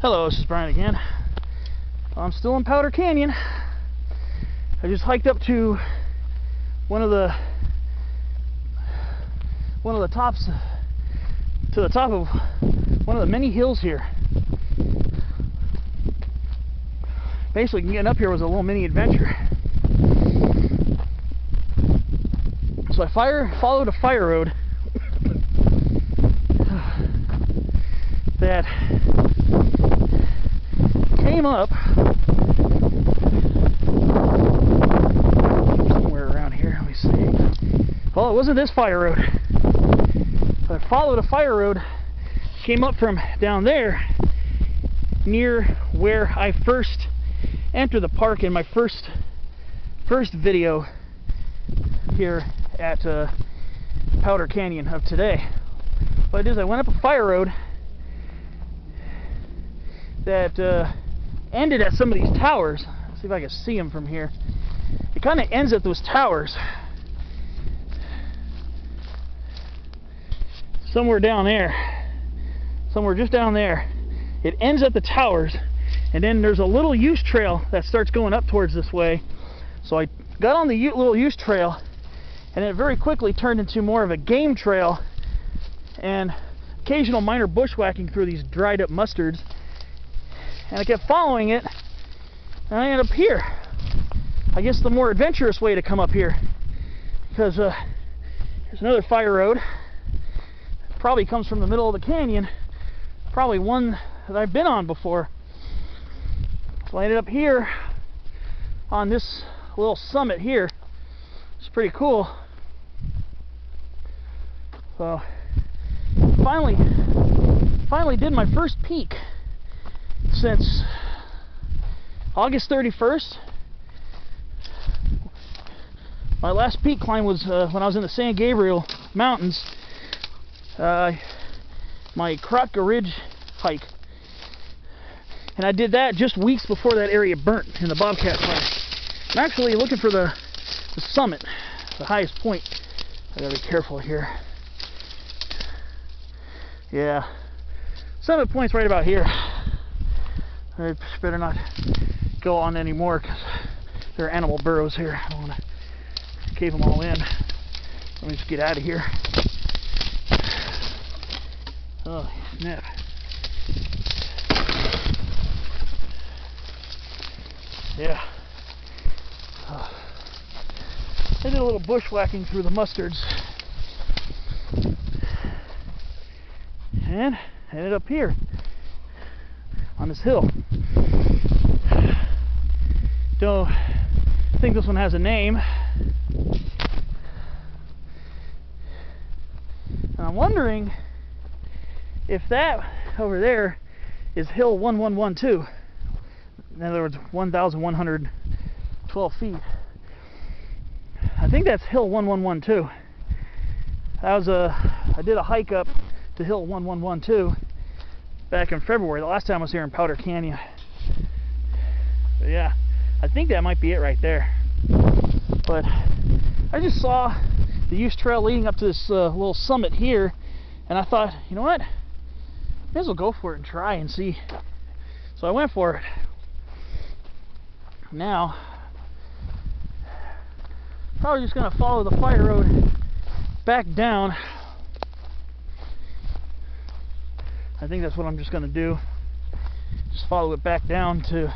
Hello, this is Brian again. I'm still in Powder Canyon. I just hiked up to one of the tops, to the top of one of the many hills here. Basically, getting up here was a little mini adventure. So I followed a fire road that came up somewhere around here. Let me see. Well, it wasn't this fire road. But I followed a fire road, came up from down there near where I first entered the park in my first video here at Powder Canyon of today. What I did is I went up a fire road that ended at some of these towers. Let's see if I can see them from here. It kind of ends at those towers. Somewhere down there. Somewhere just down there. It ends at the towers, and then there's a little use trail that starts going up towards this way. So I got on the little use trail, and it very quickly turned into more of a game trail and occasional minor bushwhacking through these dried up mustards. And I kept following it, and I ended up here. I guess the more adventurous way to come up here, because here's another fire road. Probably comes from the middle of the canyon, probably one that I've been on before. So I ended up here on this little summit here. It's pretty cool. So finally did my first peak since August 31st. My last peak climb was when I was in the San Gabriel Mountains, my Krotka Ridge hike, and I did that just weeks before that area burnt in the Bobcat fire. I'm actually looking for the summit, the highest point. I gotta be careful here. Yeah, summit point's right about here. I better not go on anymore because there are animal burrows here. I don't want to cave them all in. Let me just get out of here. Oh, snap. Yeah. I did a little bushwhacking through the mustards and ended up here on this hill. Don't think this one has a name. And I'm wondering if that over there is hill 1112. In other words, 1,112 feet. I think that's hill 1112. I did a hike up to hill 1112 back in February, the last time I was here in Powder Canyon. But yeah, I think that might be it right there. But I just saw the use trail leading up to this little summit here, and I thought, you know what, may as well go for it and try and see. So I went for it. Now probably just gonna follow the fire road back down. I think that's what I'm just gonna do. Just follow it back down to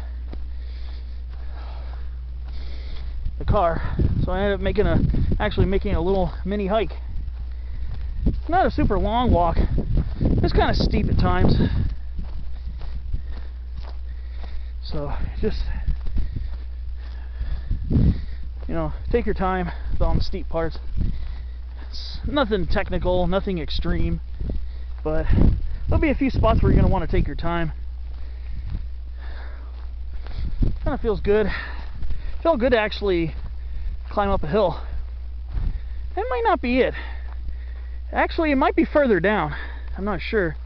the car. So I ended up actually making a little mini hike. It's not a super long walk. It's kind of steep at times. So just, you know, take your time on the steep parts. It's nothing technical, nothing extreme, but there'll be a few spots where you're going to want to take your time. Kind of feels good. Felt good to actually climb up a hill. That might not be it. Actually, it might be further down. I'm not sure.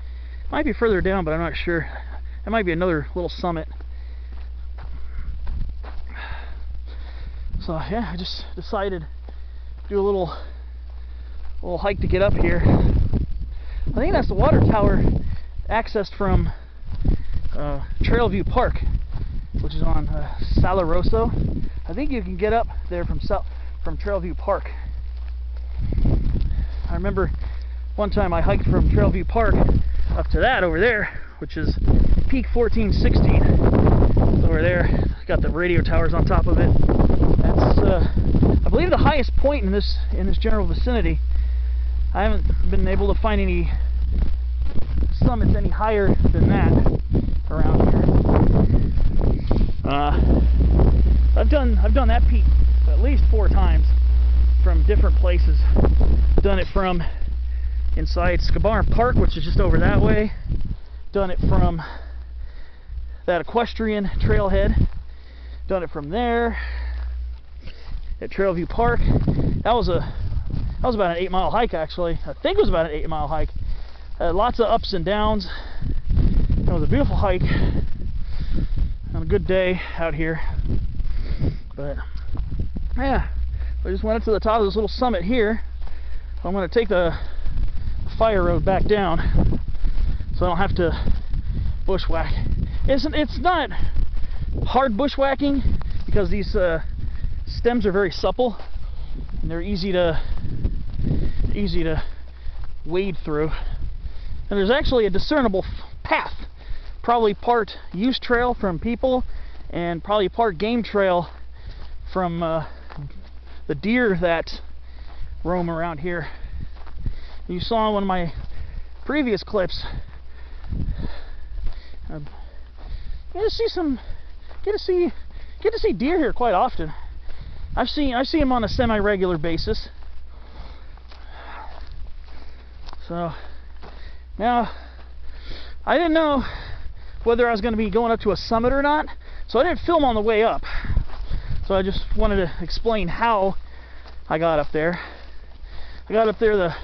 It might be further down, but I'm not sure. It might be another little summit. So yeah, I just decided to do a little hike to get up here. I think that's the water tower accessed from Trailview Park, which is on Saleroso. I think you can get up there from Trailview Park. I remember one time I hiked from Trailview Park up to that over there, which is Peak 1416. Over there, got the radio towers on top of it. That's I believe the highest point in this general vicinity. I haven't been able to find any summits any higher than that around here. I've done that peak at least 4 times from different places. Done it from inside Schabarum Park, which is just over that way. Done it from that equestrian trailhead. Done it from there at Trailview Park. That was about an 8-mile hike, actually. I think it was about an 8-mile hike. Lots of ups and downs. It was a beautiful hike on a good day out here. But yeah, I just went up to the top of this little summit here. I'm going to take the fire road back down so I don't have to bushwhack. It's not hard bushwhacking because these stems are very supple and they're easy to wade through. And there's actually a discernible path, probably part use trail from people and probably part game trail from the deer that roam around here. You saw in one of my previous clips. Get to see deer here quite often. I see them on a semi-regular basis. So now I didn't know whether I was going to be going up to a summit or not, so I didn't film on the way up. So I just wanted to explain how I got up there. I got up there the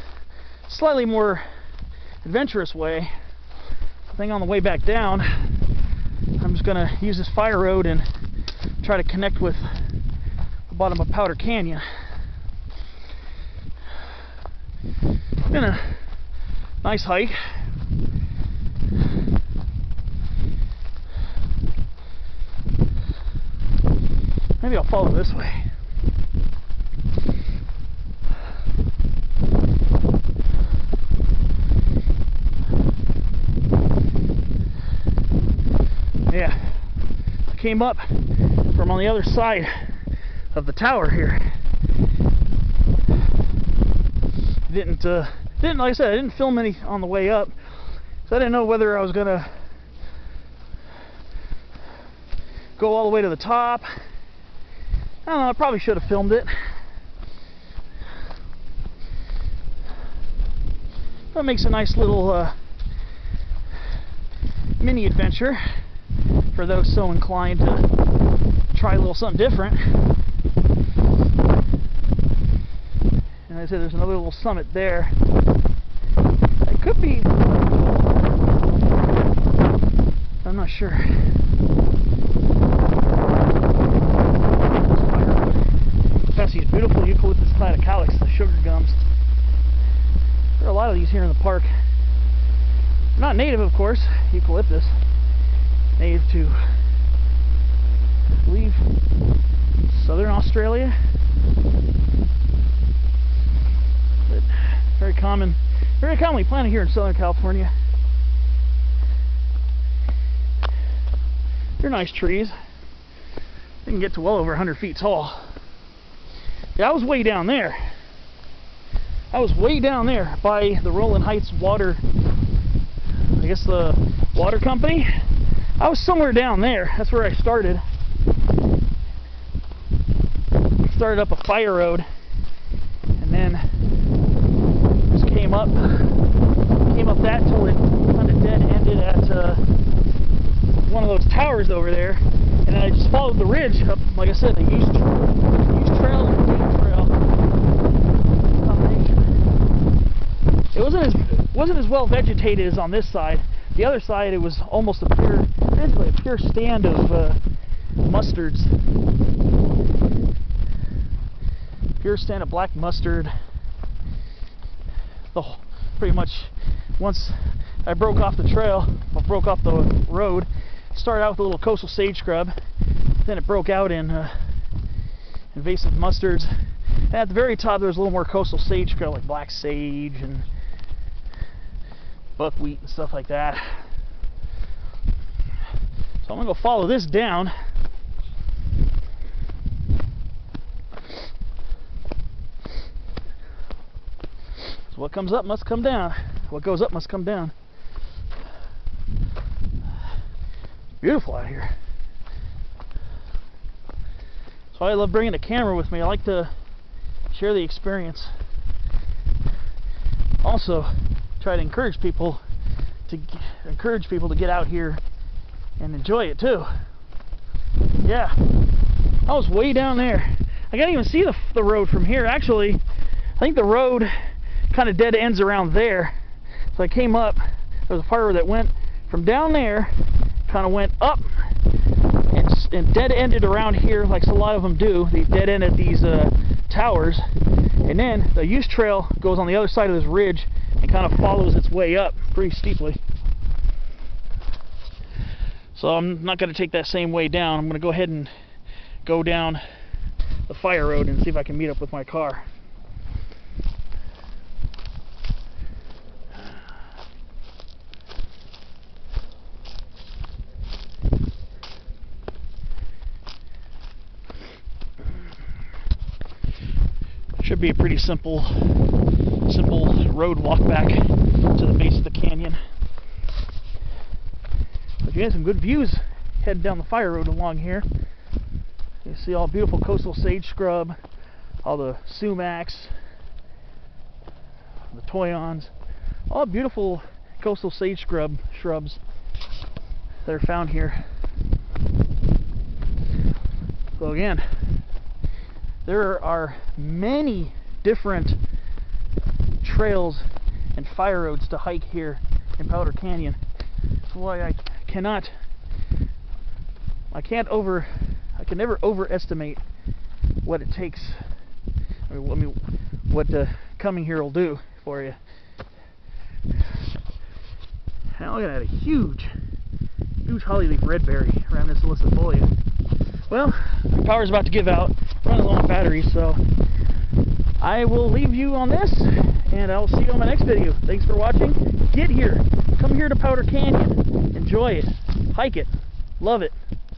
slightly more adventurous way. I think on the way back down, I'm just going to use this fire road and try to connect with the bottom of Powder Canyon. It's been a nice hike. Maybe I'll follow this way. Yeah, I came up from on the other side of the tower here. Didn't like I said, I didn't film any on the way up, so I didn't know whether I was gonna go all the way to the top. I don't know, I probably should have filmed it. That makes a nice little mini adventure for those so inclined to try a little something different. And I said there's another little summit there. It could be, I'm not sure. Past these beautiful eucalyptus cladocalax, the sugar gums. There are a lot of these here in the park. Not native, of course, eucalyptus. Native to, I believe, southern Australia. But very commonly planted here in Southern California. They're nice trees. They can get to well over 100 feet tall. Yeah, I was way down there. I was way down there by the Rowland Heights water, I guess the water company. I was somewhere down there. That's where I started. Started up a fire road and then just came up that till it kind of dead ended at one of those towers over there, and then I just followed the ridge up, like I said, the East Trail and the Game Trail combination. It wasn't as well vegetated as on this side. The other side, it was almost basically a pure stand of mustards. Pure stand of black mustard. Pretty much once I broke off the trail, or broke off the road, started out with a little coastal sage scrub, then it broke out in invasive mustards. And at the very top there's a little more coastal sage scrub like black sage and buckwheat and stuff like that. So I'm gonna go follow this down. So what comes up must come down. What goes up must come down. Beautiful out here. So I love bringing the camera with me. I like to share the experience. Also, try to encourage people to get out here and enjoy it too. Yeah, I was way down there. I can't even see the road from here. Actually, I think the road kind of dead ends around there. So I came up. There was a part that went from down there, kind of went up and dead ended around here, like a lot of them do. They dead end at these towers, and then the use trail goes on the other side of this ridge and kind of follows its way up pretty steeply. So I'm not going to take that same way down. I'm going to go ahead and go down the fire road and see if I can meet up with my car. Should be a pretty simple road walk back to the base of the canyon. But you have some good views heading down the fire road along here. You see all beautiful coastal sage scrub, all the sumacs, the toyons, all beautiful coastal sage shrubs that are found here. So again, there are many different trails and fire roads to hike here in Powder Canyon. That's why I can never overestimate what it takes. I mean, what coming here will do for you. Now look at that, a huge hollyleaf redberry around this licifolia. Well, my power's about to give out. Running low on batteries, so I will leave you on this, and I'll see you on my next video. Thanks for watching. Get here. Come here to Powder Canyon. Enjoy it. Hike it. Love it.